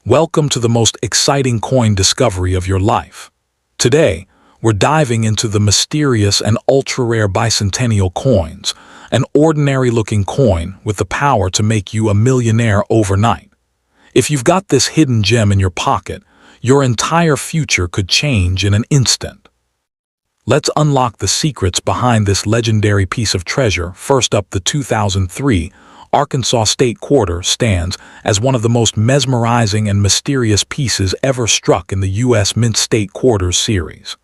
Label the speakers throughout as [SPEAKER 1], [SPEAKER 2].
[SPEAKER 1] Welcome to the most exciting coin discovery of your life. Today, we're diving into the mysterious and ultra-rare bicentennial coins, an ordinary-looking coin with the power to make you a millionaire overnight. If you've got this hidden gem in your pocket, your entire future could change in an instant. Let's unlock the secrets behind this legendary piece of treasure. First up, the 2003 Arkansas State Quarter stands as one of the most mesmerizing and mysterious pieces ever struck in the U.S. Mint State Quarters series.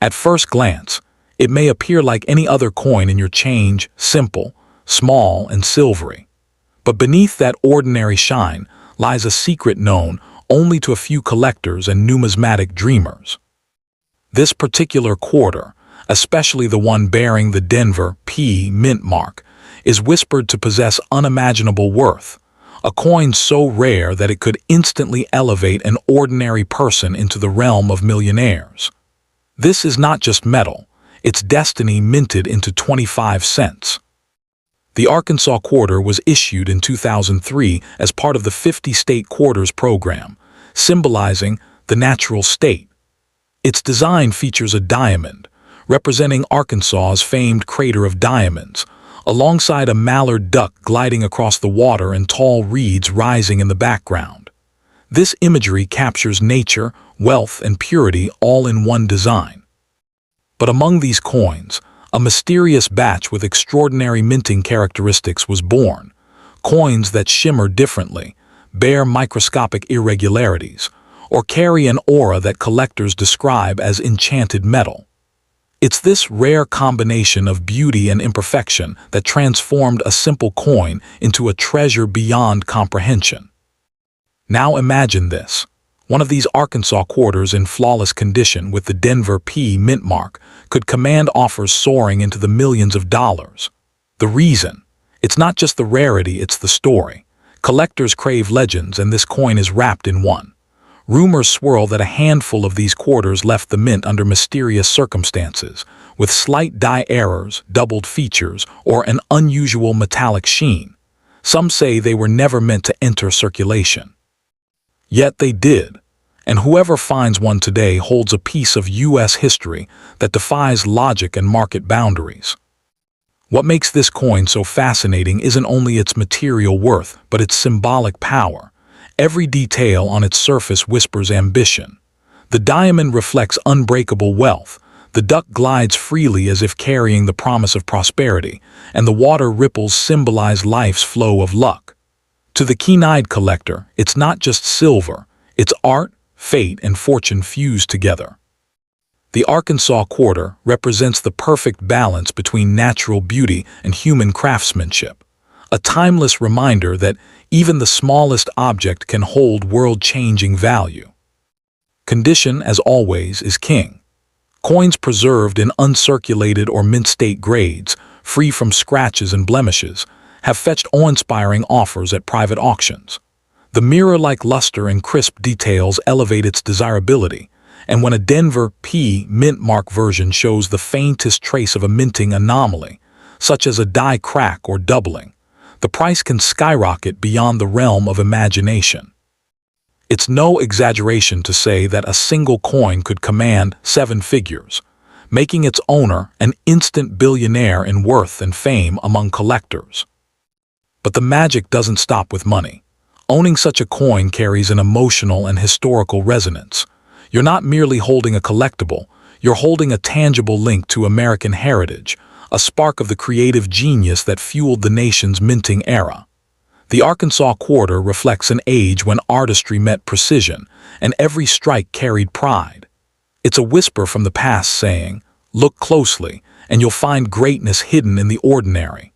[SPEAKER 1] At first glance, it may appear like any other coin in your change, simple, small, and silvery. But beneath that ordinary shine lies a secret known only to a few collectors and numismatic dreamers. This particular quarter, especially the one bearing the Denver P mint mark, is whispered to possess unimaginable worth, a coin so rare that it could instantly elevate an ordinary person into the realm of millionaires. This is not just metal, it's destiny minted into 25 cents. The Arkansas Quarter was issued in 2003 as part of the 50 State Quarters program, symbolizing the natural state. Its design features a diamond, representing Arkansas's famed crater of diamonds, alongside a mallard duck gliding across the water and tall reeds rising in the background. This imagery captures nature, wealth, and purity all in one design. But among these coins, a mysterious batch with extraordinary minting characteristics was born. Coins that shimmer differently, bear microscopic irregularities, or carry an aura that collectors describe as enchanted metal. It's this rare combination of beauty and imperfection that transformed a simple coin into a treasure beyond comprehension. Now imagine this. One of these Arkansas quarters in flawless condition with the Denver P mint mark could command offers soaring into the millions of dollars. The reason? It's not just the rarity, it's the story. Collectors crave legends, and this coin is wrapped in one. Rumors swirl that a handful of these quarters left the mint under mysterious circumstances, with slight die errors, doubled features, or an unusual metallic sheen. Some say they were never meant to enter circulation. Yet they did, and whoever finds one today holds a piece of U.S. history that defies logic and market boundaries. What makes this coin so fascinating isn't only its material worth, but its symbolic power. Every detail on its surface whispers ambition. The diamond reflects unbreakable wealth, the duck glides freely as if carrying the promise of prosperity, and the water ripples symbolize life's flow of luck. To the keen-eyed collector, it's not just silver, it's art, fate, and fortune fused together. The Arkansas Quarter represents the perfect balance between natural beauty and human craftsmanship, a timeless reminder that even the smallest object can hold world-changing value. Condition, as always, is king. Coins preserved in uncirculated or mint-state grades, free from scratches and blemishes, have fetched awe-inspiring offers at private auctions. The mirror-like luster and crisp details elevate its desirability, and when a Denver P mint mark version shows the faintest trace of a minting anomaly, such as a die crack or doubling, the price can skyrocket beyond the realm of imagination. It's no exaggeration to say that a single coin could command 7 figures, making its owner an instant billionaire in worth and fame among collectors. But the magic doesn't stop with money. Owning such a coin carries an emotional and historical resonance. You're not merely holding a collectible, you're holding a tangible link to American heritage, a spark of the creative genius that fueled the nation's minting era. The Arkansas Quarter reflects an age when artistry met precision, and every strike carried pride. It's a whisper from the past saying, "Look closely, and you'll find greatness hidden in the ordinary."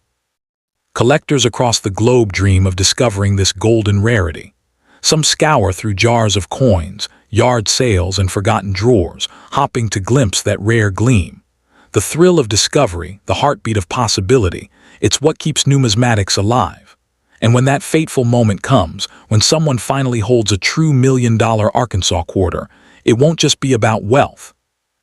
[SPEAKER 1] Collectors across the globe dream of discovering this golden rarity. Some scour through jars of coins, yard sales, and forgotten drawers, hoping to glimpse that rare gleam. The thrill of discovery, the heartbeat of possibility, it's what keeps numismatics alive. And when that fateful moment comes, when someone finally holds a true $1-million Arkansas Quarter, it won't just be about wealth.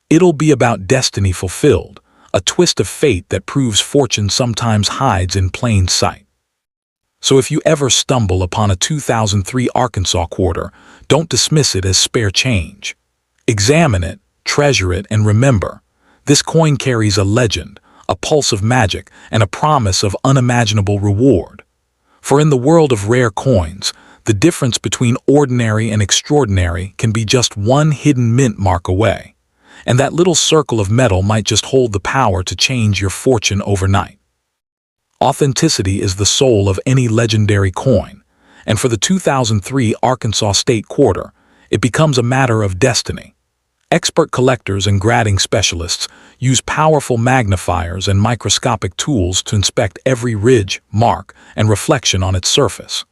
[SPEAKER 1] It'll be about destiny fulfilled, a twist of fate that proves fortune sometimes hides in plain sight. So if you ever stumble upon a 2003 Arkansas quarter, don't dismiss it as spare change. Examine it, treasure it, and remember, this coin carries a legend, a pulse of magic, and a promise of unimaginable reward. For in the world of rare coins, the difference between ordinary and extraordinary can be just one hidden mint mark away. And that little circle of metal might just hold the power to change your fortune overnight. Authenticity is the soul of any legendary coin, and for the 2003 Arkansas State Quarter, it becomes a matter of destiny. Expert collectors and grading specialists use powerful magnifiers and microscopic tools to inspect every ridge, mark, and reflection on its surface.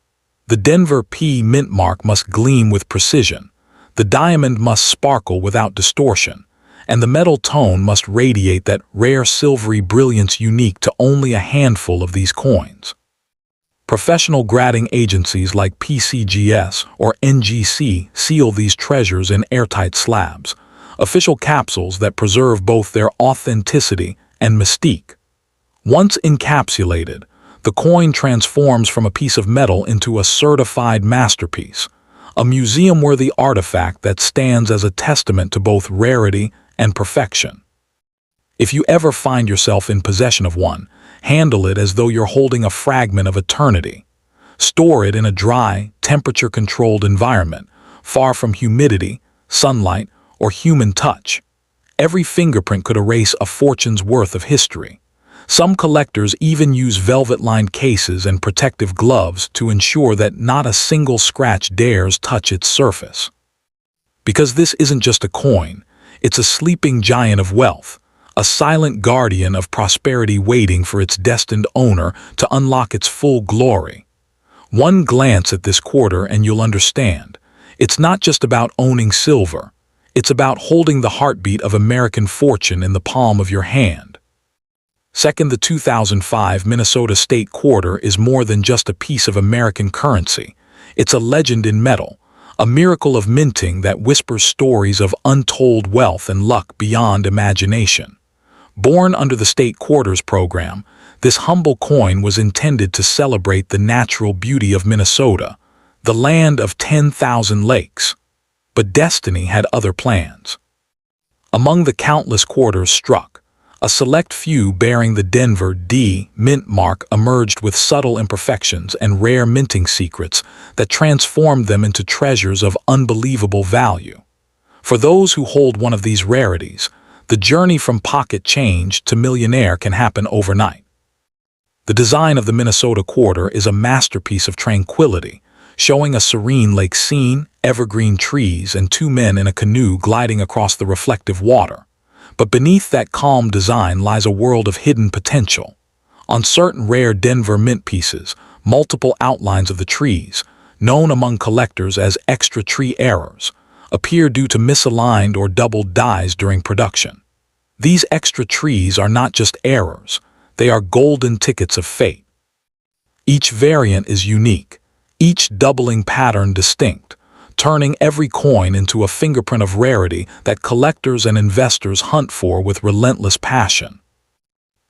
[SPEAKER 1] The Denver P mint mark must gleam with precision, the diamond must sparkle without distortion, and the metal tone must radiate that rare silvery brilliance unique to only a handful of these coins. Professional grading agencies like PCGS or NGC seal these treasures in airtight slabs, official capsules that preserve both their authenticity and mystique. Once encapsulated, the coin transforms from a piece of metal into a certified masterpiece, a museum-worthy artifact that stands as a testament to both rarity and perfection. If you ever find yourself in possession of one, handle it as though you're holding a fragment of eternity. Store it in a dry, temperature-controlled environment, far from humidity, sunlight, or human touch. Every fingerprint could erase a fortune's worth of history. Some collectors even use velvet-lined cases and protective gloves to ensure that not a single scratch dares touch its surface. Because this isn't just a coin, it's a sleeping giant of wealth, a silent guardian of prosperity waiting for its destined owner to unlock its full glory. One glance at this quarter and you'll understand. It's not just about owning silver. It's about holding the heartbeat of American fortune in the palm of your hand. Second, the 2005 Minnesota State Quarter is more than just a piece of American currency. It's a legend in metal, a miracle of minting that whispers stories of untold wealth and luck beyond imagination. Born under the State Quarters program, this humble coin was intended to celebrate the natural beauty of Minnesota, the land of 10,000 lakes. But destiny had other plans. Among the countless quarters struck, a select few bearing the Denver D mint mark emerged with subtle imperfections and rare minting secrets that transformed them into treasures of unbelievable value. For those who hold one of these rarities, the journey from pocket change to millionaire can happen overnight. The design of the Minnesota Quarter is a masterpiece of tranquility, showing a serene lake scene, evergreen trees, and two men in a canoe gliding across the reflective water. But beneath that calm design lies a world of hidden potential. On certain rare Denver mint pieces, multiple outlines of the trees, known among collectors as extra tree errors, appear due to misaligned or doubled dies during production. These extra trees are not just errors, they are golden tickets of fate. Each variant is unique, each doubling pattern distinct, turning every coin into a fingerprint of rarity that collectors and investors hunt for with relentless passion.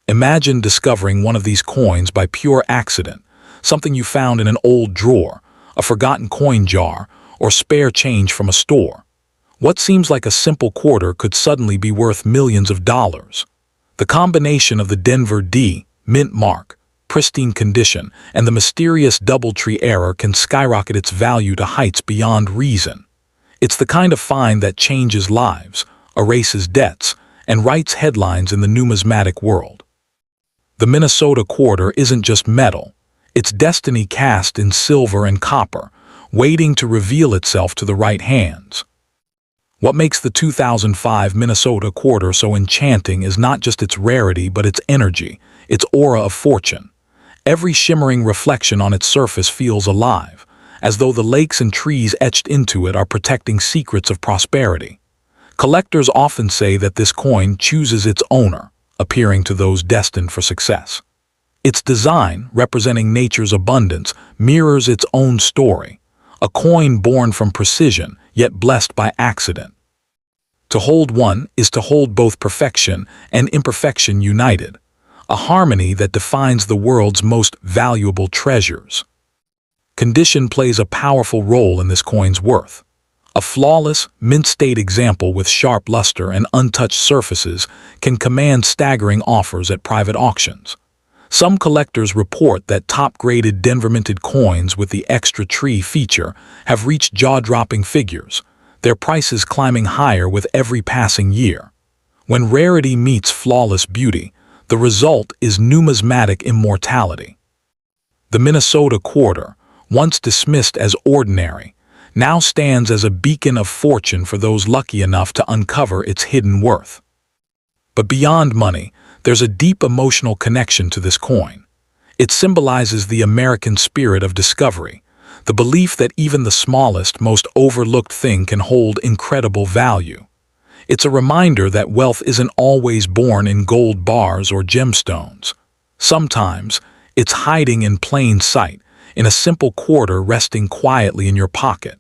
[SPEAKER 1] Imagine discovering one of these coins by pure accident, something you found in an old drawer, a forgotten coin jar, or spare change from a store. What seems like a simple quarter could suddenly be worth millions of dollars. The combination of the Denver D mint mark, pristine condition, and the mysterious DoubleTree error can skyrocket its value to heights beyond reason. It's the kind of find that changes lives, erases debts, and writes headlines in the numismatic world. The Minnesota Quarter isn't just metal, it's destiny cast in silver and copper, waiting to reveal itself to the right hands. What makes the 2005 Minnesota Quarter so enchanting is not just its rarity but its energy, its aura of fortune. Every shimmering reflection on its surface feels alive, as though the lakes and trees etched into it are protecting secrets of prosperity. Collectors often say that this coin chooses its owner, appearing to those destined for success. Its design, representing nature's abundance, mirrors its own story, a coin born from precision, yet blessed by accident. To hold one is to hold both perfection and imperfection united, a harmony that defines the world's most valuable treasures. Condition plays a powerful role in this coin's worth. A flawless, mint-state example with sharp luster and untouched surfaces can command staggering offers at private auctions. Some collectors report that top-graded Denver-minted coins with the extra tree feature have reached jaw-dropping figures, their prices climbing higher with every passing year. When rarity meets flawless beauty, the result is numismatic immortality. The Minnesota quarter, once dismissed as ordinary, now stands as a beacon of fortune for those lucky enough to uncover its hidden worth. But beyond money, there's a deep emotional connection to this coin. It symbolizes the American spirit of discovery, the belief that even the smallest, most overlooked thing can hold incredible value. It's a reminder that wealth isn't always born in gold bars or gemstones. Sometimes, it's hiding in plain sight, in a simple quarter resting quietly in your pocket.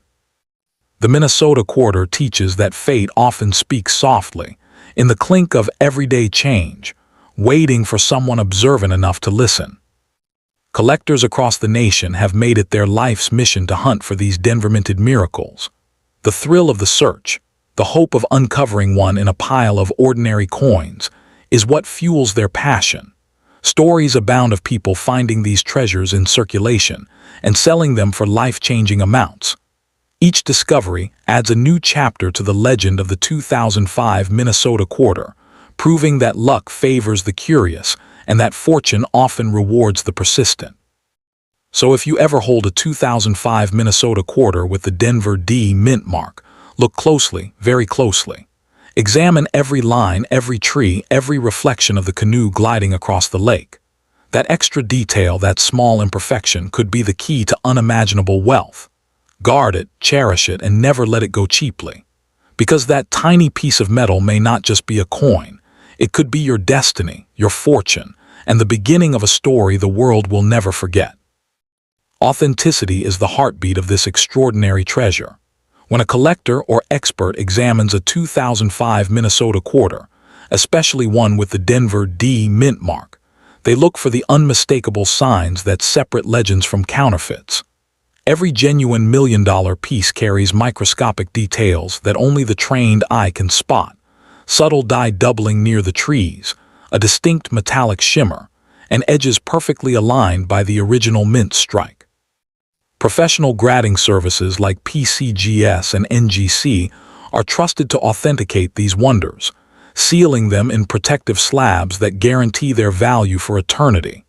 [SPEAKER 1] The Minnesota quarter teaches that fate often speaks softly, in the clink of everyday change, waiting for someone observant enough to listen. Collectors across the nation have made it their life's mission to hunt for these Denver-minted miracles. The thrill of the search, the hope of uncovering one in a pile of ordinary coins, is what fuels their passion. Stories abound of people finding these treasures in circulation and selling them for life-changing amounts. Each discovery adds a new chapter to the legend of the 2005 Minnesota quarter, proving that luck favors the curious and that fortune often rewards the persistent. So if you ever hold a 2005 Minnesota quarter with the Denver D mint mark, look closely, very closely. Examine every line, every tree, every reflection of the canoe gliding across the lake. That extra detail, that small imperfection, could be the key to unimaginable wealth. Guard it, cherish it, and never let it go cheaply. Because that tiny piece of metal may not just be a coin. It could be your destiny, your fortune, and the beginning of a story the world will never forget. Authenticity is the heartbeat of this extraordinary treasure. When a collector or expert examines a 2005 Minnesota quarter, especially one with the Denver D mint mark, they look for the unmistakable signs that separate legends from counterfeits. Every genuine million-dollar piece carries microscopic details that only the trained eye can spot. Subtle dye doubling near the trees, a distinct metallic shimmer, and edges perfectly aligned by the original mint strike. Professional grading services like PCGS and NGC are trusted to authenticate these wonders, sealing them in protective slabs that guarantee their value for eternity.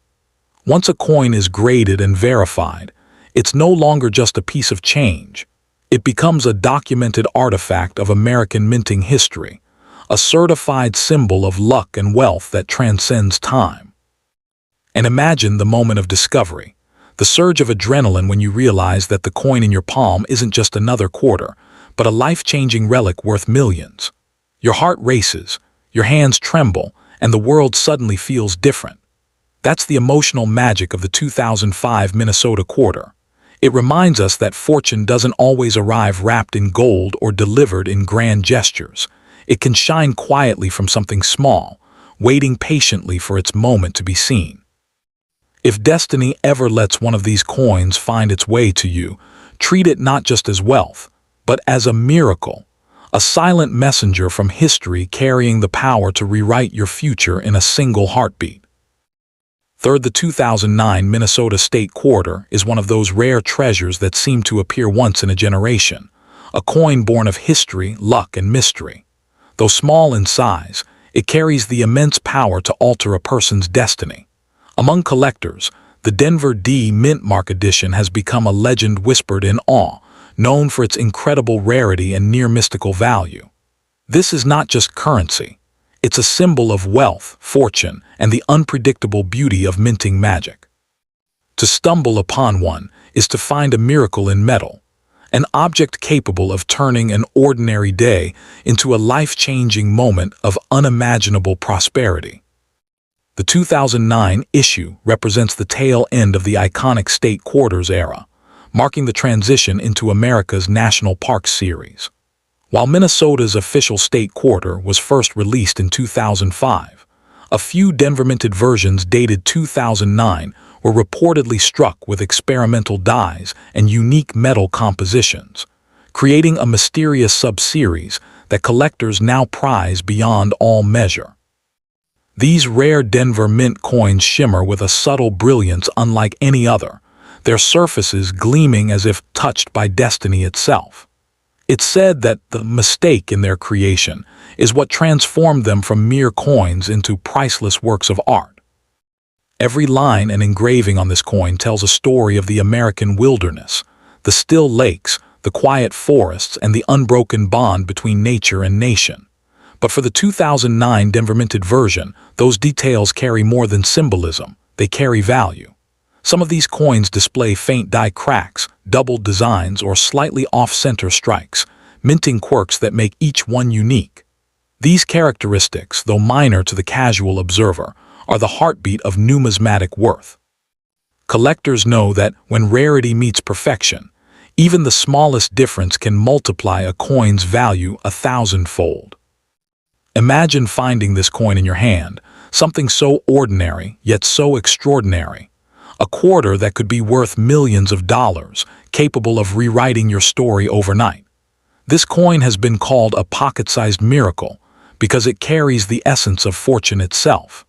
[SPEAKER 1] Once a coin is graded and verified, it's no longer just a piece of change. It becomes a documented artifact of American minting history, a certified symbol of luck and wealth that transcends time. And imagine the moment of discovery, the surge of adrenaline when you realize that the coin in your palm isn't just another quarter, but a life-changing relic worth millions. Your heart races, your hands tremble, and the world suddenly feels different. That's the emotional magic of the 2005 Minnesota quarter. It reminds us that fortune doesn't always arrive wrapped in gold or delivered in grand gestures. It can shine quietly from something small, waiting patiently for its moment to be seen. If destiny ever lets one of these coins find its way to you, treat it not just as wealth, but as a miracle, a silent messenger from history carrying the power to rewrite your future in a single heartbeat. Third, the 2009 Minnesota State Quarter is one of those rare treasures that seem to appear once in a generation, a coin born of history, luck, and mystery. Though small in size, it carries the immense power to alter a person's destiny. Among collectors, the Denver D Mint Mark edition has become a legend whispered in awe, known for its incredible rarity and near-mystical value. This is not just currency. It's a symbol of wealth, fortune, and the unpredictable beauty of minting magic. To stumble upon one is to find a miracle in metal, an object capable of turning an ordinary day into a life-changing moment of unimaginable prosperity. The 2009 issue represents the tail end of the iconic State Quarters era, marking the transition into America's National Park series. While Minnesota's official state quarter was first released in 2005, A few Denver minted versions dated 2009 were reportedly struck with experimental dyes and unique metal compositions, creating a mysterious sub-series that collectors now prize beyond all measure. These rare Denver mint coins shimmer with a subtle brilliance unlike any other, their surfaces gleaming as if touched by destiny itself. It's said that the mistake in their creation is what transformed them from mere coins into priceless works of art. Every line and engraving on this coin tells a story of the American wilderness, the still lakes, the quiet forests, and the unbroken bond between nature and nation. But for the 2009 Denver minted version, those details carry more than symbolism, they carry value. Some of these coins display faint die cracks, doubled designs, or slightly off-center strikes, minting quirks that make each one unique. These characteristics, though minor to the casual observer, are the heartbeat of numismatic worth. Collectors know that when rarity meets perfection, even the smallest difference can multiply a coin's value 1,000-fold. Imagine finding this coin in your hand, something so ordinary yet so extraordinary. A quarter that could be worth millions of dollars, capable of rewriting your story overnight. This coin has been called a pocket-sized miracle because it carries the essence of fortune itself.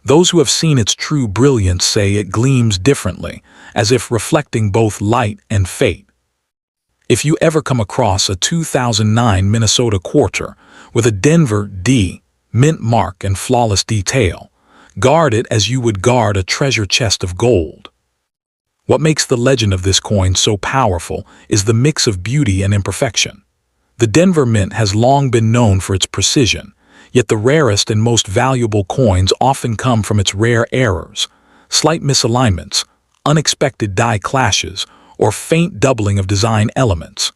[SPEAKER 1] Those who have seen its true brilliance say it gleams differently, as if reflecting both light and fate. If you ever come across a 2009 Minnesota quarter with a Denver D mint mark and flawless detail, guard it as you would guard a treasure chest of gold. What makes the legend of this coin so powerful is the mix of beauty and imperfection. The Denver Mint has long been known for its precision, yet the rarest and most valuable coins often come from its rare errors, slight misalignments, unexpected die clashes, or faint doubling of design elements.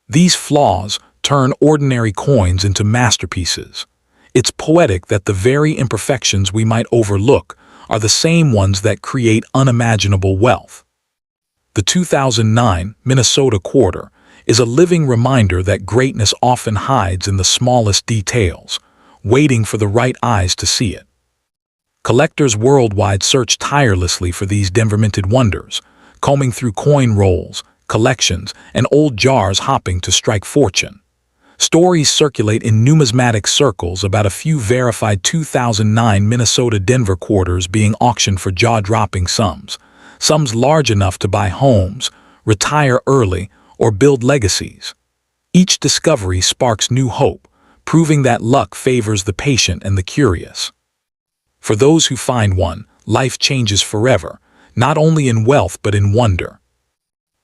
[SPEAKER 1] These flaws turn ordinary coins into masterpieces. It's poetic that the very imperfections we might overlook are the same ones that create unimaginable wealth. The 2009 Minnesota quarter is a living reminder that greatness often hides in the smallest details, waiting for the right eyes to see it. Collectors worldwide search tirelessly for these Denver minted wonders, combing through coin rolls, collections, and old jars hoping to strike fortune. Stories circulate in numismatic circles about a few verified 2009 Minnesota Denver quarters being auctioned for jaw-dropping sums large enough to buy homes, retire early, or build legacies. Each discovery sparks new hope, proving that luck favors the patient and the curious. For those who find one, life changes forever, not only in wealth but in wonder.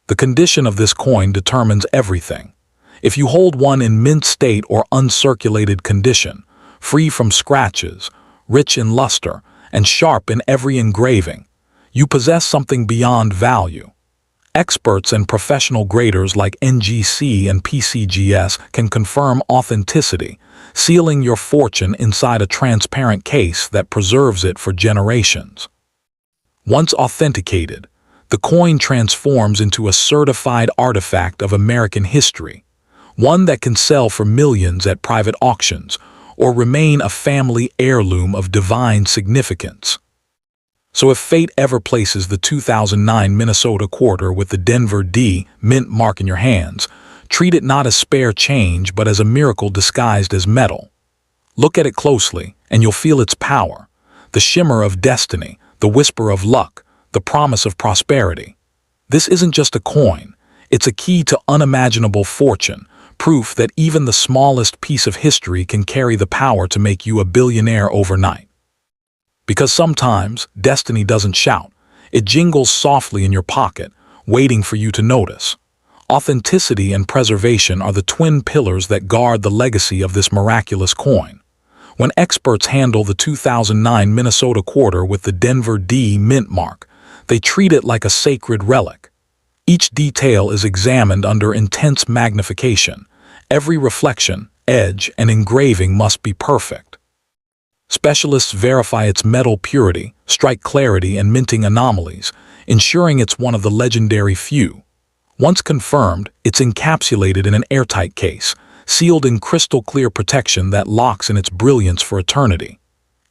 [SPEAKER 1] The condition of this coin determines everything. If you hold one in mint state or uncirculated condition, free from scratches, rich in luster, and sharp in every engraving, you possess something beyond value. Experts and professional graders like NGC and PCGS can confirm authenticity, sealing your fortune inside a transparent case that preserves it for generations. Once authenticated, the coin transforms into a certified artifact of American history, one that can sell for millions at private auctions or remain a family heirloom of divine significance. So if fate ever places the 2009 Minnesota quarter with the Denver D mint mark in your hands, treat it not as spare change but as a miracle disguised as metal. Look at it closely and you'll feel its power, the shimmer of destiny, the whisper of luck, the promise of prosperity. This isn't just a coin, it's a key to unimaginable fortune, proof that even the smallest piece of history can carry the power to make you a billionaire overnight. Because sometimes destiny doesn't shout, it jingles softly in your pocket, waiting for you to notice. Authenticity and preservation are the twin pillars that guard the legacy of this miraculous coin. When experts handle the 2009 Minnesota quarter with the Denver D mint mark, they treat it like a sacred relic. Each detail is examined under intense magnification. Every reflection, edge, and engraving must be perfect. Specialists verify its metal purity, strike clarity, and minting anomalies, ensuring it's one of the legendary few. Once confirmed, it's encapsulated in an airtight case, sealed in crystal-clear protection that locks in its brilliance for eternity.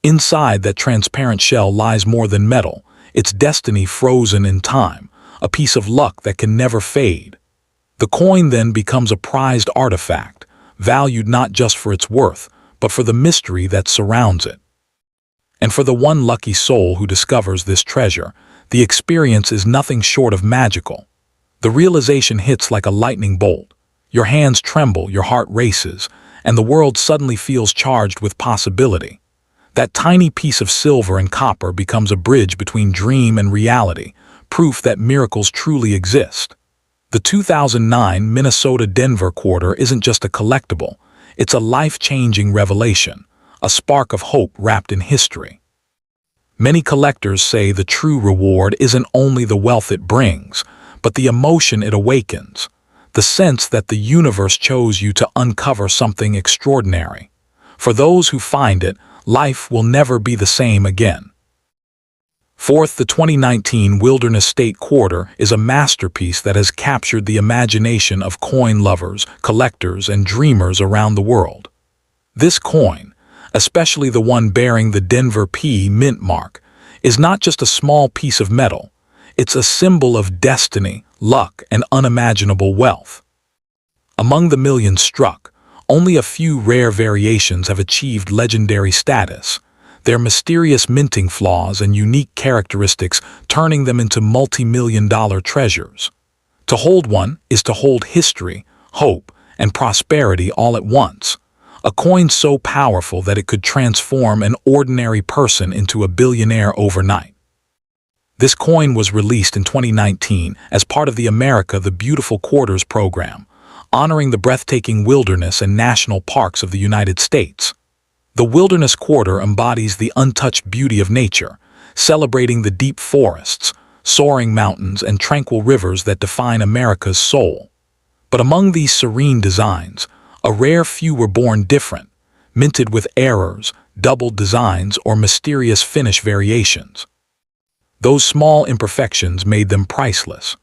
[SPEAKER 1] Inside that transparent shell lies more than metal, its destiny frozen in time, a piece of luck that can never fade. The coin then becomes a prized artifact, valued not just for its worth, but for the mystery that surrounds it. And for the one lucky soul who discovers this treasure, the experience is nothing short of magical. The realization hits like a lightning bolt. Your hands tremble, your heart races, and the world suddenly feels charged with possibility. That tiny piece of silver and copper becomes a bridge between dream and reality, proof that miracles truly exist. The 2009 Minnesota Denver quarter isn't just a collectible, it's a life-changing revelation, a spark of hope wrapped in history. Many collectors say the true reward isn't only the wealth it brings, but the emotion it awakens, the sense that the universe chose you to uncover something extraordinary. For those who find it, life will never be the same again. Fourth, the 2019 Wilderness State Quarter is a masterpiece that has captured the imagination of coin lovers, collectors, and dreamers around the world. This coin, especially the one bearing the Denver P mint mark, is not just a small piece of metal. It's a symbol of destiny, luck, and unimaginable wealth. Among the millions struck, only a few rare variations have achieved legendary status, their mysterious minting flaws and unique characteristics turning them into multi-million-dollar treasures. To hold one is to hold history, hope, and prosperity all at once. A coin so powerful that it could transform an ordinary person into a billionaire overnight. This coin was released in 2019 as part of the America the Beautiful Quarters program, honoring the breathtaking wilderness and national parks of the United States. The Wilderness Quarter embodies the untouched beauty of nature, celebrating the deep forests, soaring mountains, and tranquil rivers that define America's soul. But among these serene designs, a rare few were born different, minted with errors, doubled designs, or mysterious finish variations. Those small imperfections made them priceless.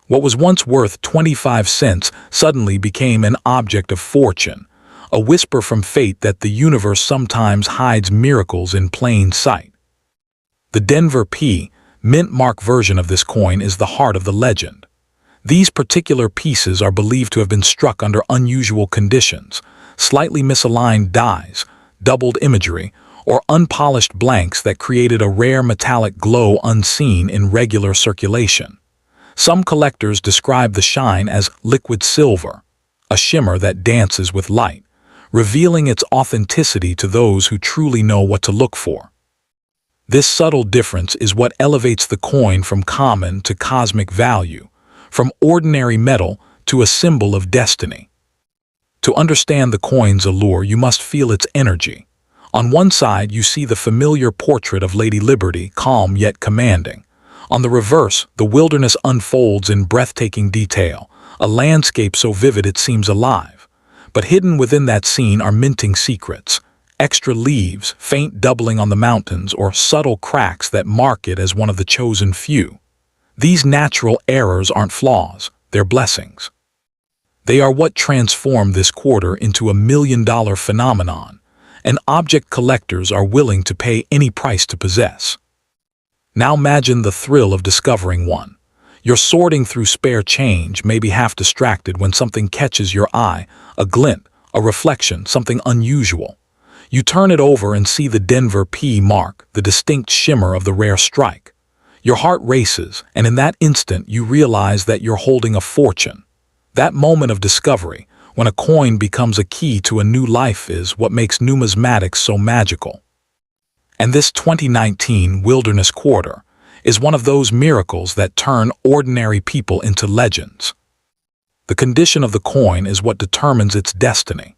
[SPEAKER 1] What was once worth 25 cents suddenly became an object of fortune, a whisper from fate that the universe sometimes hides miracles in plain sight. The Denver P mint mark version of this coin is the heart of the legend. These particular pieces are believed to have been struck under unusual conditions, slightly misaligned dies, doubled imagery, or unpolished blanks that created a rare metallic glow unseen in regular circulation. Some collectors describe the shine as liquid silver, a shimmer that dances with light, revealing its authenticity to those who truly know what to look for. This subtle difference is what elevates the coin from common to cosmic value, from ordinary metal to a symbol of destiny. To understand the coin's allure, you must feel its energy. On one side, you see the familiar portrait of Lady Liberty, calm yet commanding. On the reverse, the wilderness unfolds in breathtaking detail, a landscape so vivid it seems alive. But hidden within that scene are minting secrets, extra leaves, faint doubling on the mountains, or subtle cracks that mark it as one of the chosen few. These natural errors aren't flaws, they're blessings. They are what transform this quarter into a million-dollar phenomenon, an object collectors are willing to pay any price to possess. Now imagine the thrill of discovering one. You're sorting through spare change, maybe half distracted, when something catches your eye, a glint, a reflection, something unusual. You turn it over and see the Denver P mark, the distinct shimmer of the rare strike. Your heart races, and in that instant you realize that you're holding a fortune. That moment of discovery, when a coin becomes a key to a new life, is what makes numismatics so magical. And this 2019 Wilderness Quarter is one of those miracles that turn ordinary people into legends. The condition of the coin is what determines its destiny.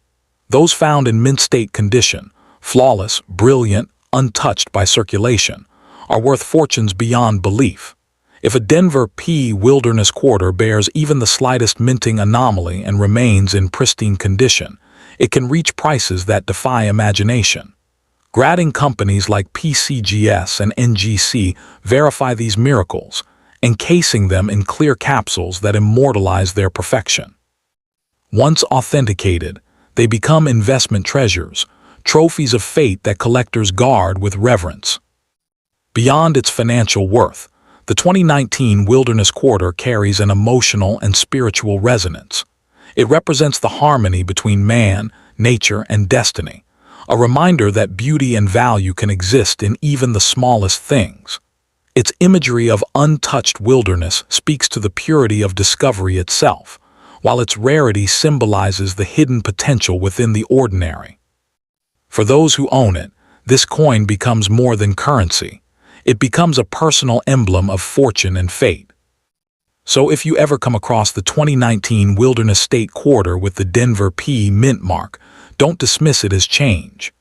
[SPEAKER 1] Those found in mint state condition, flawless, brilliant, untouched by circulation, are worth fortunes beyond belief. If a Denver P Wilderness Quarter bears even the slightest minting anomaly and remains in pristine condition, it can reach prices that defy imagination. Grading companies like PCGS and NGC verify these miracles, encasing them in clear capsules that immortalize their perfection. Once authenticated, they become investment treasures, trophies of fate that collectors guard with reverence. Beyond its financial worth, the 2019 Wilderness Quarter carries an emotional and spiritual resonance. It represents the harmony between man, nature, and destiny, a reminder that beauty and value can exist in even the smallest things. Its imagery of untouched wilderness speaks to the purity of discovery itself, while its rarity symbolizes the hidden potential within the ordinary. For those who own it, this coin becomes more than currency. It becomes a personal emblem of fortune and fate. So if you ever come across the 2019 Wilderness State Quarter with the Denver P mint mark, don't dismiss it as change.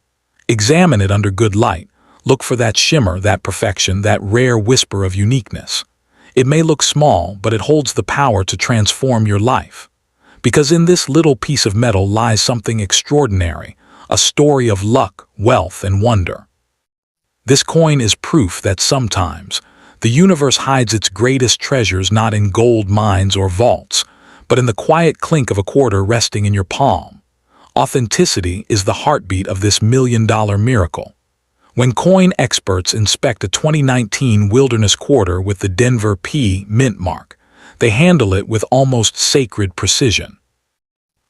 [SPEAKER 1] Examine it under good light. Look for that shimmer, that perfection, that rare whisper of uniqueness. It may look small, but it holds the power to transform your life. Because in this little piece of metal lies something extraordinary, a story of luck, wealth, and wonder. This coin is proof that sometimes the universe hides its greatest treasures not in gold mines or vaults, but in the quiet clink of a quarter resting in your palm. Authenticity is the heartbeat of this million-dollar miracle. When coin experts inspect a 2019 Wilderness Quarter with the Denver P mint mark, they handle it with almost sacred precision.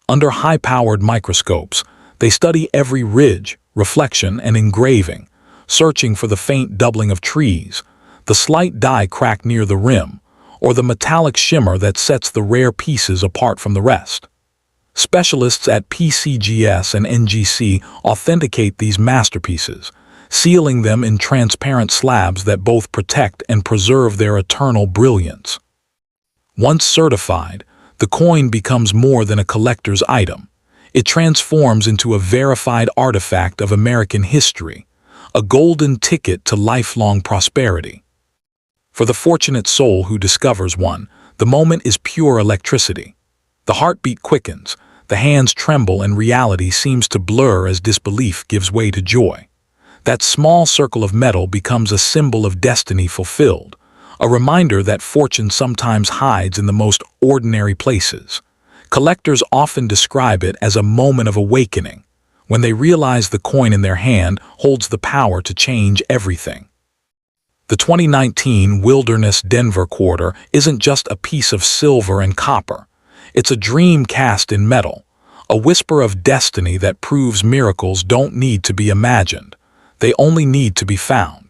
[SPEAKER 1] Under high-powered microscopes, they study every ridge, reflection, and engraving, searching for the faint doubling of trees, the slight die crack near the rim, or the metallic shimmer that sets the rare pieces apart from the rest. Specialists at PCGS and NGC authenticate these masterpieces, sealing them in transparent slabs that both protect and preserve their eternal brilliance. Once certified, the coin becomes more than a collector's item. It transforms into a verified artifact of American history, a golden ticket to lifelong prosperity. For the fortunate soul who discovers one, the moment is pure electricity. The heartbeat quickens, the hands tremble, and reality seems to blur as disbelief gives way to joy. That small circle of metal becomes a symbol of destiny fulfilled, a reminder that fortune sometimes hides in the most ordinary places. Collectors often describe it as a moment of awakening, when they realize the coin in their hand holds the power to change everything. The 2019 Wilderness Denver Quarter isn't just a piece of silver and copper. It's a dream cast in metal, a whisper of destiny that proves miracles don't need to be imagined. They only need to be found.